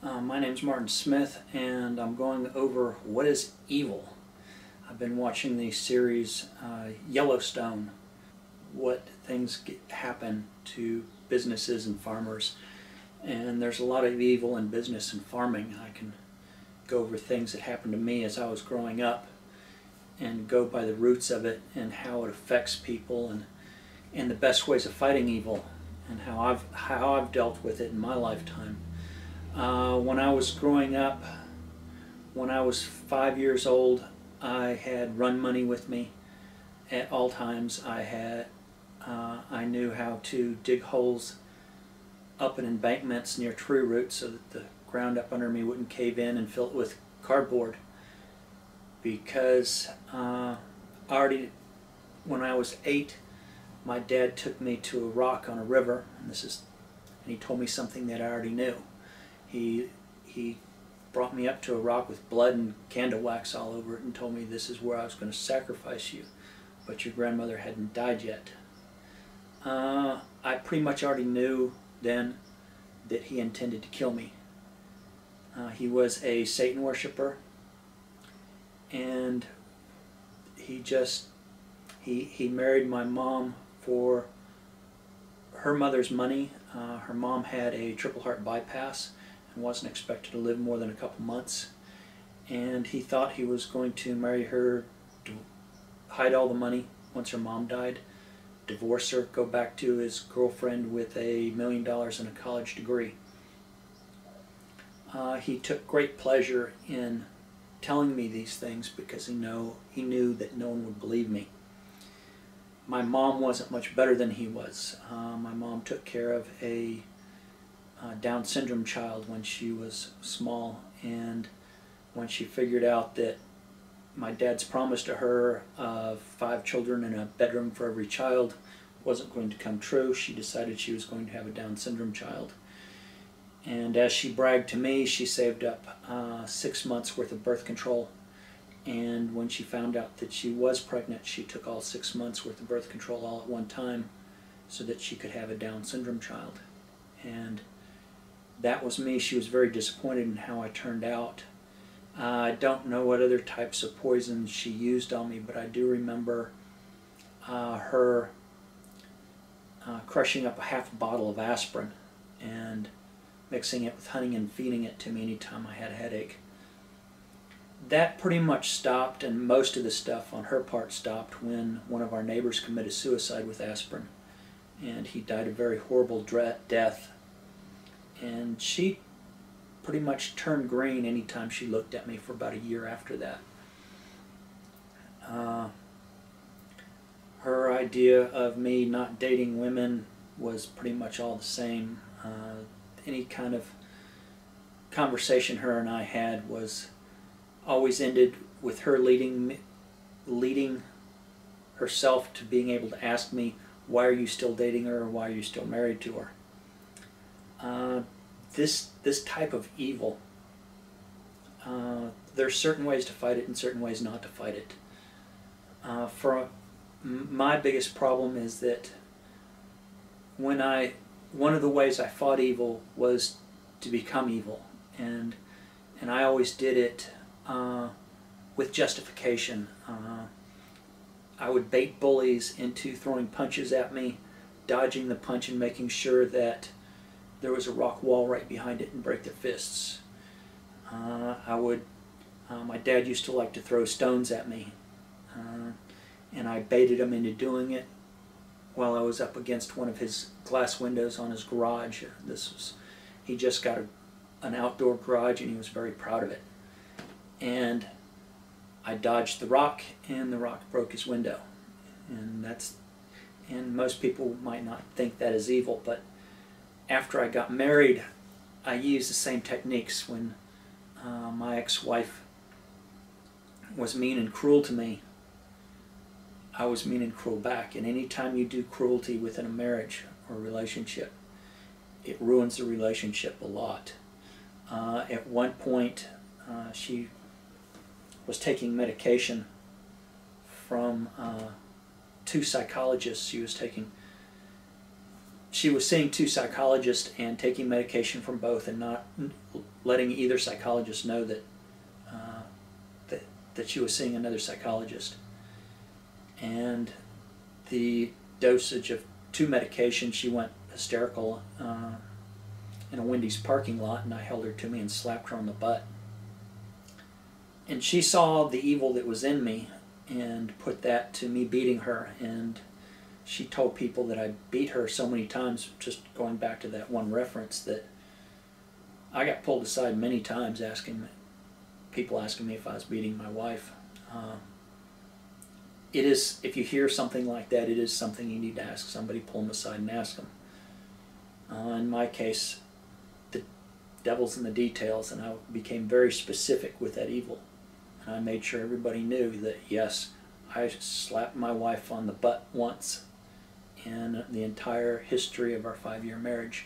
My name's Martin Smith, and I'm going over what is evil. I've been watching the series Yellowstone, what things happen to businesses and farmers, and there's a lot of evil in business and farming. I can go over things that happened to me as I was growing up and go by the roots of it and how it affects people and the best ways of fighting evil and how I've dealt with it in my lifetime. When I was growing up, when I was 5 years old, I had run money with me at all times. I knew how to dig holes up in embankments near tree roots so that the ground up under me wouldn't cave in and fill it with cardboard. Because when I was 8, my dad took me to a rock on a river, and he told me something that I already knew. He brought me up to a rock with blood and candle wax all over it and told me this is where I was going to sacrifice you, but your grandmother hadn't died yet. I pretty much already knew then that he intended to kill me. He was a Satan worshiper, and he married my mom for her mother's money. Her mom had a triple heart bypass and wasn't expected to live more than a couple months, and he thought he was going to marry her, to hide all the money once her mom died, divorce her, go back to his girlfriend with $1 million and a college degree. He took great pleasure in telling me these things because he knew that no one would believe me. My mom wasn't much better than he was. My mom took care of a Down syndrome child when she was small, and when she figured out that my dad's promise to her of 5 children and a bedroom for every child wasn't going to come true, she decided she was going to have a Down syndrome child. And as she bragged to me, she saved up 6 months worth of birth control, and when she found out that she was pregnant, she took all 6 months worth of birth control all at one time so that she could have a Down syndrome child. And that was me. She was very disappointed in how I turned out. I don't know what other types of poison she used on me, but I do remember her crushing up a half bottle of aspirin and mixing it with honey and feeding it to me anytime I had a headache. That pretty much stopped, and most of the stuff on her part stopped when one of our neighbors committed suicide with aspirin, and he died a very horrible death. And she pretty much turned green anytime she looked at me for about a year after that. Her idea of me not dating women was pretty much all the same. Any kind of conversation her and I had was always ended with her leading herself to being able to ask me, why are you still dating her, or why are you still married to her? This type of evil, there's certain ways to fight it and certain ways not to fight it. My biggest problem is that one of the ways I fought evil was to become evil, and I always did it with justification. I would bait bullies into throwing punches at me, dodging the punch and making sure that there was a rock wall right behind it and break their fists. My dad used to like to throw stones at me, and I baited him into doing it while I was up against one of his glass windows on his garage. He just got an outdoor garage, and he was very proud of it. And I dodged the rock, and the rock broke his window. And most people might not think that is evil, but after I got married, I used the same techniques. When my ex-wife was mean and cruel to me, I was mean and cruel back. And anytime you do cruelty within a marriage or a relationship, it ruins the relationship a lot. At one point, she was taking medication from 2 psychologists. She was seeing 2 psychologists and taking medication from both and letting either psychologist know that, that she was seeing another psychologist. And the dosage of 2 medications, she went hysterical in a Wendy's parking lot, and I held her to me and slapped her on the butt. And she saw the evil that was in me and put that to me beating her, and she told people that I beat her so many times, just going back to that one reference, that I got pulled aside many times people asking me if I was beating my wife. It is, if you hear something like that, it is something you need to ask somebody, pull them aside and ask them. In my case, the devil's in the details, and I became very specific with that evil. And I made sure everybody knew that, yes, I slapped my wife on the butt once in the entire history of our 5-year marriage.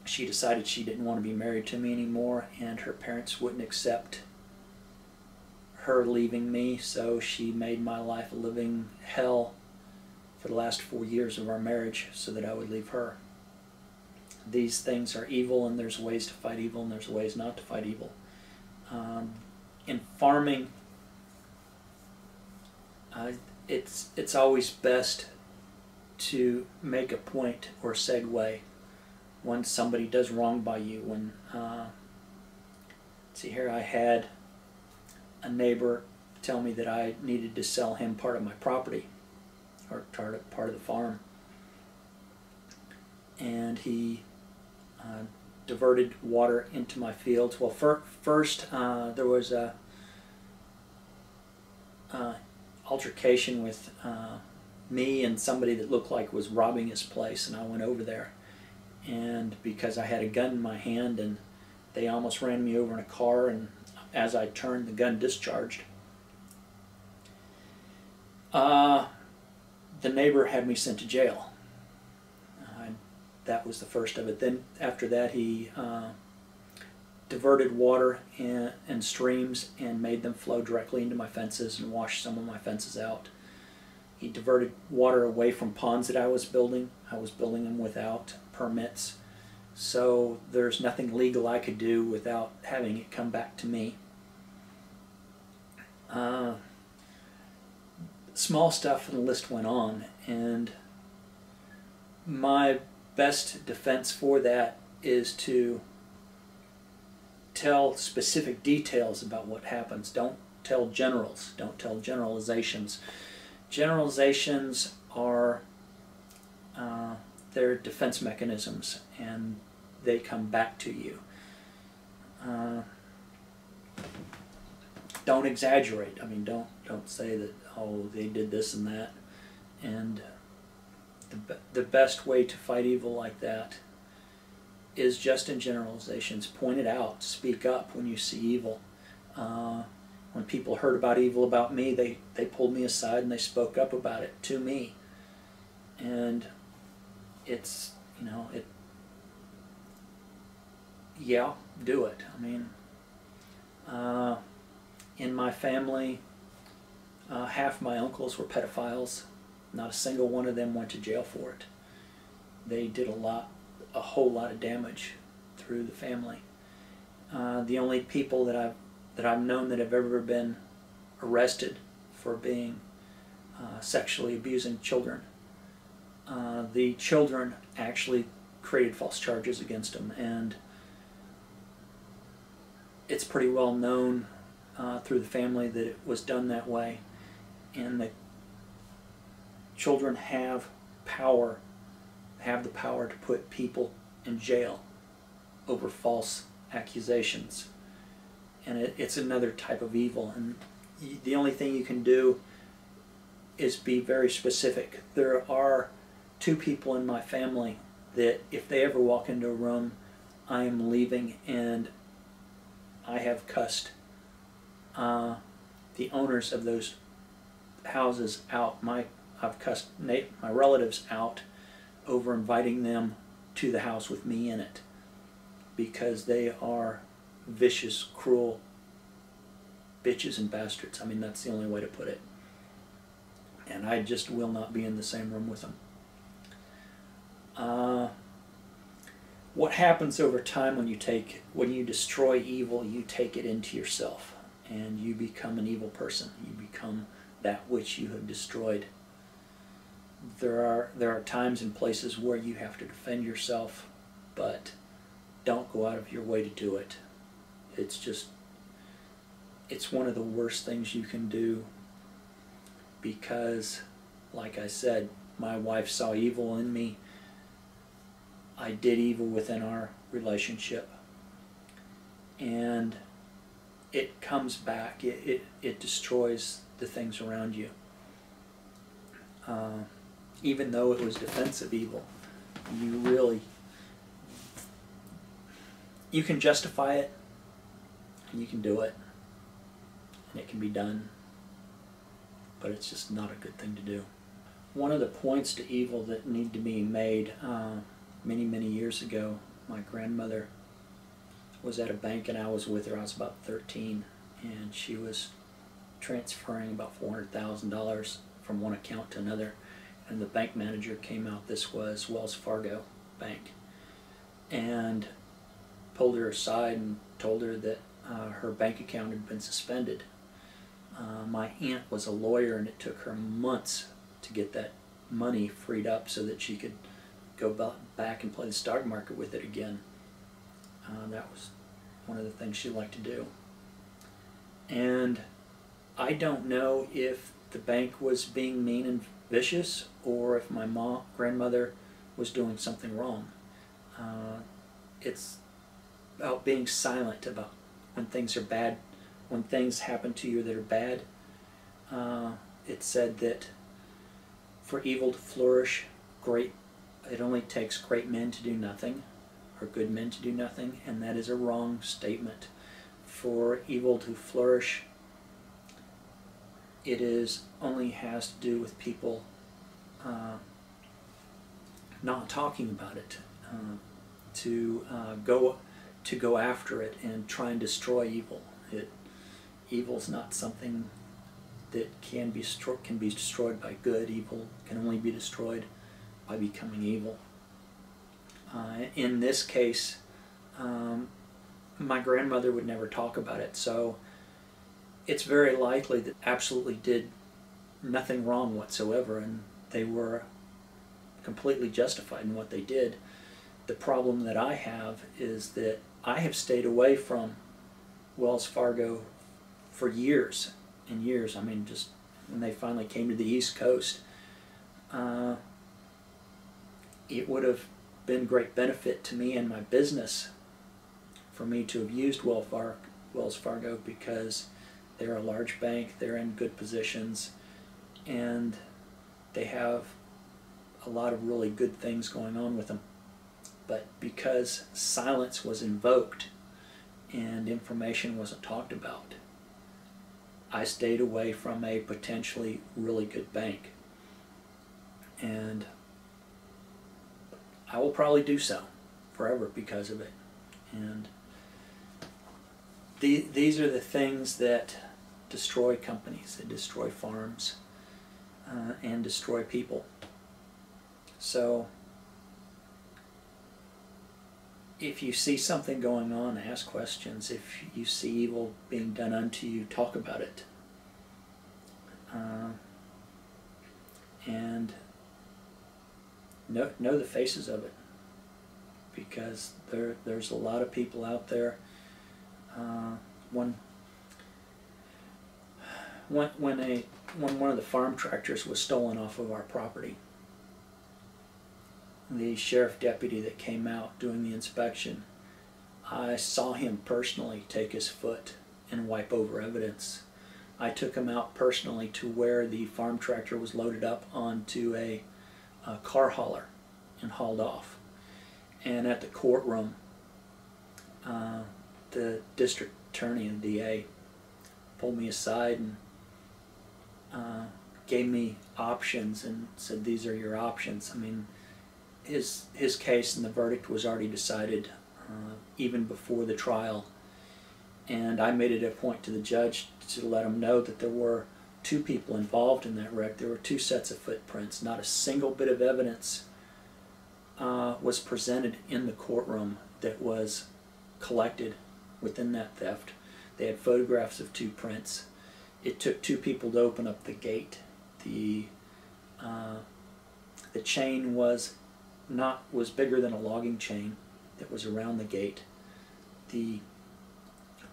She decided she didn't want to be married to me anymore, and her parents wouldn't accept her leaving me, so she made my life a living hell for the last 4 years of our marriage so that I would leave her. These things are evil, and there's ways to fight evil, and there's ways not to fight evil. In farming, it's always best to make a point or segue when somebody does wrong by you. When see here, I had a neighbor tell me that I needed to sell him part of my property, or part of the farm, and he diverted water into my fields. Well, first there was a altercation with me and somebody that looked like was robbing his place, and I went over there, and because I had a gun in my hand, and they almost ran me over in a car, and as I turned, the gun discharged. The neighbor had me sent to jail. That was the first of it. Then after that, he diverted water in streams and made them flow directly into my fences and washed some of my fences out. He diverted water away from ponds that I was building. I was building them without permits, so there's nothing legal I could do without having it come back to me. Small stuff, and the list went on, and my best defense for that is to tell specific details about what happens. Don't tell generals. Don't tell generalizations. Generalizations are they're defense mechanisms, and they come back to you. Don't exaggerate. I mean, don't say that, oh, they did this and that. And the best way to fight evil like that is just in generalizations. Point it out. Speak up when you see evil. When people heard about evil about me, they pulled me aside and they spoke up about it to me. And it's, yeah, do it. I mean, in my family, half my uncles were pedophiles. Not a single one of them went to jail for it. They did a whole lot of damage through the family. The only people that I've known that have ever been arrested for being sexually abusing children, the children actually created false charges against them, and it's pretty well known through the family that it was done that way, and that children have the power to put people in jail over false accusations, and it's another type of evil. And the only thing you can do is be very specific. There are 2 people in my family that if they ever walk into a room, I am leaving, and I have cussed the owners of those houses out. I've cussed my relatives out over inviting them to the house with me in it, because they are vicious, cruel bitches and bastards. I mean, that's the only way to put it. And I just will not be in the same room with them. what happens over time when you destroy evil, you take it into yourself, and you become an evil person. You become that which you have destroyed. There are times and places where you have to defend yourself, but don't go out of your way to do it. It's one of the worst things you can do, because, like I said, my wife saw evil in me. I did evil within our relationship, and it comes back. It destroys the things around you. Even though it was defensive evil, you can justify it, and you can do it, and it can be done, but it's just not a good thing to do. One of the points to evil that need to be made, many years ago, my grandmother was at a bank and I was with her. I was about 13, and she was transferring about $400,000 from one account to another, and the bank manager came out. This was Wells Fargo Bank, and pulled her aside and told her that her bank account had been suspended. My aunt was a lawyer, and it took her months to get that money freed up so that she could go back and play the stock market with it again. That was one of the things she liked to do. And I don't know if the bank was being mean and vicious, or if my grandmother was doing something wrong. It's about being silent about when things are bad, when things happen to you that are bad. It said that for evil to flourish, it only takes great men to do nothing, or good men to do nothing, and that is a wrong statement. For evil to flourish, it only has to do with people not talking about it, to go after it and try and destroy evil. Evil's not something that can be destroyed by good. Evil can only be destroyed by becoming evil. In this case, my grandmother would never talk about it, so it's very likely that absolutely did nothing wrong whatsoever, and they were completely justified in what they did. The problem that I have is that I have stayed away from Wells Fargo for years and years. I mean, just when they finally came to the East Coast, it would have been great benefit to me and my business for me to have used Wells Fargo, because they're a large bank, they're in good positions, and they have a lot of really good things going on with them. But because silence was invoked and information wasn't talked about, I stayed away from a potentially really good bank. And I will probably do so forever because of it. And these are the things that destroy companies, that destroy farms, and destroy people. So if you see something going on, ask questions. If you see evil being done unto you, talk about it. And know the faces of it, because there's a lot of people out there. When one of the farm tractors was stolen off of our property, the sheriff deputy that came out doing the inspection, I saw him personally take his foot and wipe over evidence. I took him out personally to where the farm tractor was loaded up onto a car hauler and hauled off. And at the courtroom, the district attorney and DA pulled me aside and gave me options and said, "These are your options." I mean, his case and the verdict was already decided even before the trial, and I made it a point to the judge to let him know that there were two people involved in that wreck. There were two sets of footprints, not a single bit of evidence was presented in the courtroom that was collected within that theft. They had photographs of two prints. It took two people to open up the gate. The chain was bigger than a logging chain that was around the gate. The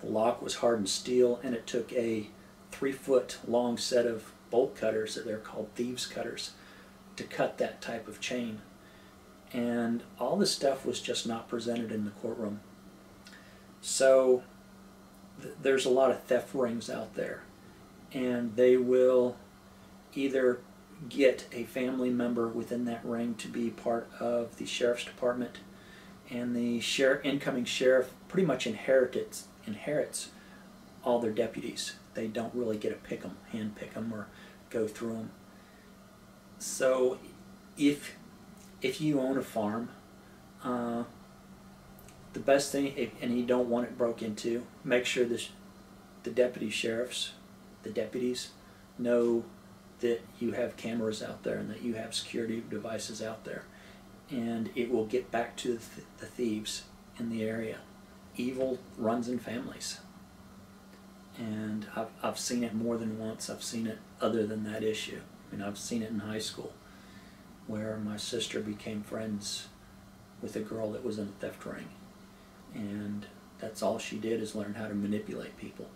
lock was hardened steel, and it took a 3-foot long set of bolt cutters, that they're called thieves cutters, to cut that type of chain. And all this stuff was just not presented in the courtroom. So there's a lot of theft rings out there, and they will either get a family member within that ring to be part of the sheriff's department, and the incoming sheriff pretty much inherits all their deputies. They don't really get to hand pick them, or go through them. So if you own a farm, the best thing, and you don't want it broke into, make sure the deputy sheriffs, the deputies, know that you have cameras out there and that you have security devices out there, and it will get back to the thieves in the area. Evil runs in families, and I've seen it more than once. I've seen it other than that issue. I mean, I've seen it in high school, where my sister became friends with a girl that was in a theft ring, and that's all she did, is learn how to manipulate people.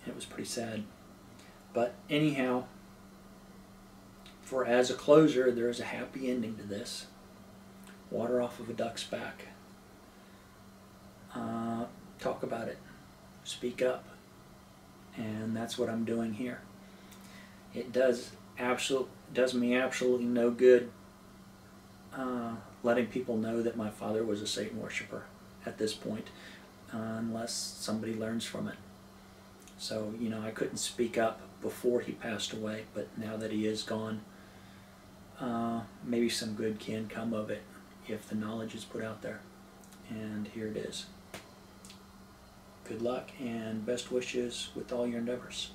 And it was pretty sad. But anyhow, as a closer, there is a happy ending to this. Water off of a duck's back. Talk about it. Speak up. And that's what I'm doing here. It does me absolutely no good letting people know that my father was a Satan worshiper at this point, unless somebody learns from it. So, you know, I couldn't speak up before he passed away, but now that he is gone, maybe some good can come of it if the knowledge is put out there. And here it is. Good luck and best wishes with all your endeavors.